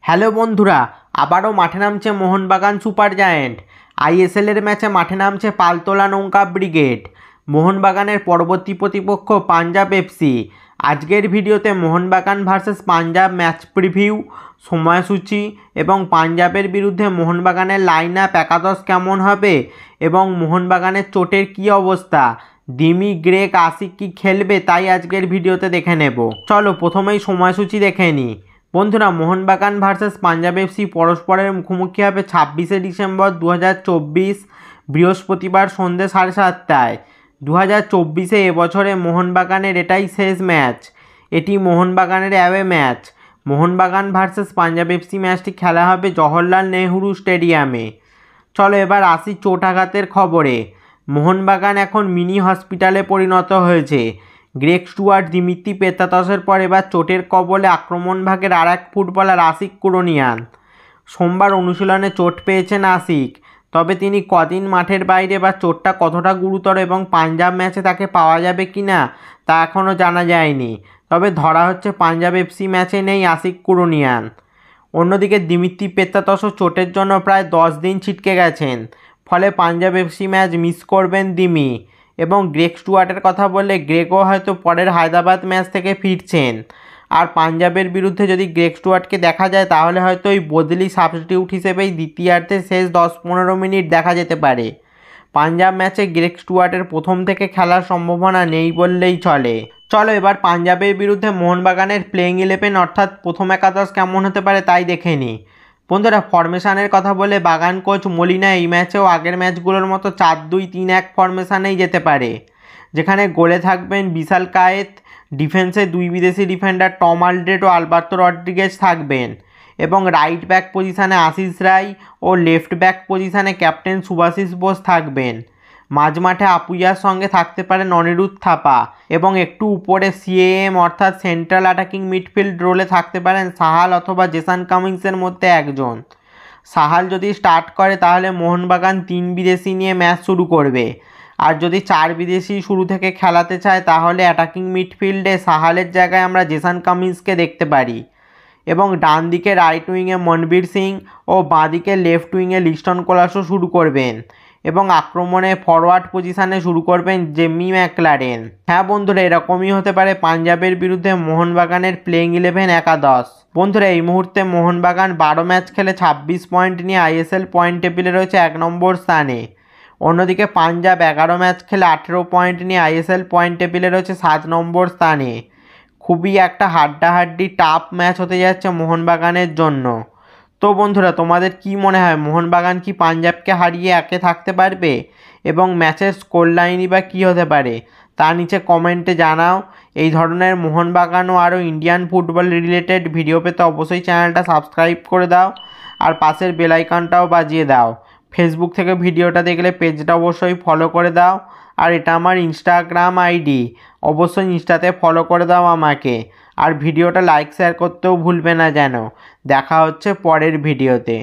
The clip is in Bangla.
হ্যালো বন্ধুরা, আবারও মাঠে নামছে মোহনবাগান সুপার জায়েন্ট। আইএসএলের ম্যাচে মাঠে নামছে পালতোলা নৌকা ব্রিগেড। মোহনবাগানের পরবর্তী প্রতিপক্ষ পাঞ্জাব এফসি। আজকের ভিডিওতে Mohun Bagan versus Punjab match preview, সময়সূচি এবং পাঞ্জাবের বিরুদ্ধে মোহনবাগানের লাইন আপ একাদশ কেমন হবে এবং মোহনবাগানের চোটের কী অবস্থা, দিমি, গ্রেগ, আশিক কি খেলবে তাই আজকের ভিডিওতে দেখে নেব। চলো প্রথমেই সময়সূচি দেখে নিই। বন্ধুরা, মোহনবাগান ভার্সেস পাঞ্জাব এফসি পরস্পরের মুখোমুখি হবে 26শে ডিসেম্বর 2024 বৃহস্পতিবার সন্ধ্যে 7:30টায়। 2024-এ এবছরে মোহনবাগানের এটাই শেষ ম্যাচ। এটি মোহনবাগানের away match. Mohun Bagan versus Punjab FC ম্যাচটি খেলা হবে জওহরলাল নেহরু স্টেডিয়ামে। চলো এবার আসি চোট আঘাতের খবরে। মোহনবাগান এখন মিনি হসপিটালে পরিণত হয়েছে। গ্রেগ স্টুয়ার্ট, দিমিত্রি পেত্রাতসের পর এবার চোটের কবলে আক্রমণ ভাগের আর এক ফুটবলার আশিক কুরনিয়ান। সোমবার অনুশীলনে চোট পেয়েছেন আশিক, তবে তিনি কদিন মাঠের বাইরে বা চোটটা কতটা গুরুতর এবং পাঞ্জাব ম্যাচে তাকে পাওয়া যাবে কি না তা এখনও জানা যায়নি। তবে ধরা হচ্ছে পাঞ্জাব এফসি ম্যাচে নেই আশিক কুরনিয়ান। অন্যদিকে দিমিত্রি পেত্রাতসও চোটের জন্য প্রায় 10 দিন ছিটকে গেছেন, ফলে পাঞ্জাব এফসি ম্যাচ মিস করবেন দিমি। এবং গ্রেগ স্টুয়ার্টের কথা বললে গ্রেগও হয়তো পরের হায়দ্রাবাদ ম্যাচ থেকে ফিরছেন। আর পাঞ্জাবের বিরুদ্ধে যদি গ্রেগ স্টুয়ার্টকে দেখা যায় তাহলে হয়তো ওই বদলি সাবস্টিটিউট হিসেবেই দ্বিতীয়ার্ধের শেষ 10-15 মিনিট দেখা যেতে পারে। পাঞ্জাব ম্যাচে গ্রেগ স্টুয়ার্টের প্রথম থেকে খেলার সম্ভাবনা নেই বললেই চলে। চলো এবার পাঞ্জাবের বিরুদ্ধে মোহনবাগানের প্লেইং 11 অর্থাৎ প্রথম একাদশ কেমন হতে পারে তাই দেখে নিই। বন্ধুরা, ফরমেশানের কথা বলে বাগান কোচ মলিনা এই ম্যাচেও আগের ম্যাচগুলোর মতো 4-2-3-1 ফরমেশানেই যেতে পারে, যেখানে গোলে থাকবেন বিশাল কায়েত, ডিফেন্সে 2 বিদেশি ডিফেন্ডার টম আলড্রেট ও আলবার্তো রড্রিগেজ থাকবেন এবং রাইট ব্যাক পজিশানে আশিস রায় ও লেফট ব্যাক পজিশানে ক্যাপ্টেন সুভাশিস বোস থাকবেন। মাঝমাঠে আপুইয়ার সঙ্গে থাকতে পারেন অনিরুদ্ধ থাপা এবং একটু উপরে সিএএম অর্থাৎ সেন্ট্রাল অ্যাটাকিং মিডফিল্ড রোলে থাকতে পারেন সাহাল অথবা জেসন কামিংসের মধ্যে একজন। সাহাল যদি স্টার্ট করে তাহলে মোহনবাগান 3 বিদেশি নিয়ে ম্যাচ শুরু করবে, আর যদি 4 বিদেশি শুরু থেকে খেলাতে চায় তাহলে অ্যাটাকিং মিডফিল্ডে সাহালের জায়গায় আমরা জেসন কামিংসকে দেখতে পারি এবং ডান দিকে রাইট উইংয়ে মনবীর সিং ও বাঁ দিকে লেফট উইংয়ে লিস্টন কোলাসও শুরু করবেন এবং আক্রমণে ফরওয়ার্ড পজিশানে শুরু করবেন জেমি ম্যাকলারেন। হ্যাঁ বন্ধুরা, এরকমই হতে পারে পাঞ্জাবের বিরুদ্ধে মোহনবাগানের প্লেইং 11 একাদশ। বন্ধুরা, এই মুহূর্তে মোহনবাগান 12 ম্যাচ খেলে 26 পয়েন্ট নিয়ে আইএসএল পয়েন্ট টেবিলে রয়েছে 1 নম্বর স্থানে। অন্যদিকে পাঞ্জাব 11 ম্যাচ খেলে 18 পয়েন্ট নিয়ে আইএসএল পয়েন্ট টেবিলে রয়েছে 7 নম্বর স্থানে। খুবই একটা হাড্ডাহাড্ডি টাফ ম্যাচ হতে যাচ্ছে মোহনবাগানের জন্য। তো বন্ধুরা, তোমাদের কি মনে হয় মোহনবাগান কি পাঞ্জাবকে হারিয়ে একে থাকতে পারবে এবং ম্যাচের স্কোর লাইনই বা কী হতে পারে তা নিচে কমেন্টে জানাও। এই ধরনের মোহনবাগান ও আরও ইন্ডিয়ান ফুটবল রিলেটেড ভিডিও পেতে অবশ্যই চ্যানেলটা সাবস্ক্রাইব করে দাও আর পাশের বেল আইকনটাও বাজিয়ে দাও। ফেসবুক থেকে ভিডিওটা দেখলে পেজটা অবশ্যই ফলো করে দাও। আর এটা আমার ইনস্টাগ্রাম আইডি, অবশ্যই ইনস্টাতে ফলো করে দাও আমাকে। আর ভিডিওটা লাইক শেয়ার করতেও ভুলবে না যেন। দেখা হচ্ছে পরের ভিডিওতে।